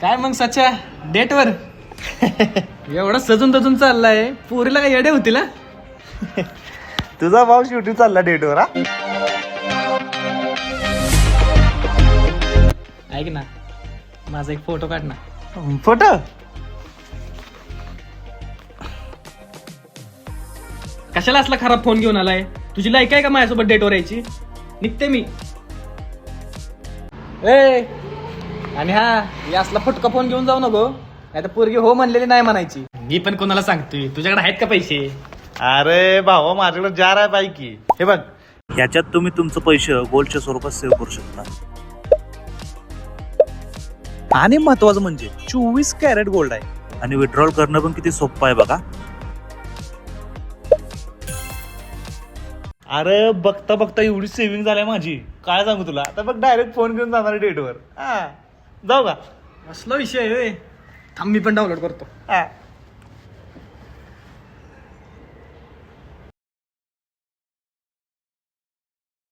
काय मग सच्या डेटवर एवढा सजून तजून चाललाय, पोरीला काय येडे होतील? तुझा भाऊ शेवटी चालला डेटवर. ऐक ना, माझा एक फोटो काढ ना. फोटो कशाला असला खराब फोन घेऊन आलाय? तुझी लायक आहे का माझ्यासोबत डेटवर यायची? निघते मी. ए आणि हा, या असला फुटका फोन घेऊन जाऊ नको, नाही तर पोरगी हो म्हणलेली नाही म्हणायची. मी पण कोणाला सांगतोय? तुझ्याकडे आहेत का पैसे? अरे भावा, माझ्याकडे जार आहे बाईकी. हे बघ, ह्याच्यात तुम्ही तुमचं पैसे गोल्डच्या स्वरूपात सेव्ह करू शकता. आणि महत्वाचं म्हणजे 24 कॅरेट गोल्ड आहे आणि विड्रॉल करणं पण किती सोपं आहे बघा. अरे बघता बघता एवढी सेव्हिंग झाली माझी, काय सांगू तुला. आता बघ, डायरेक्ट फोन घेऊन जाणार डेटवर. जाऊ का? असला विषय आहे. थांब, मी पण डाउनलोड करतो. हा.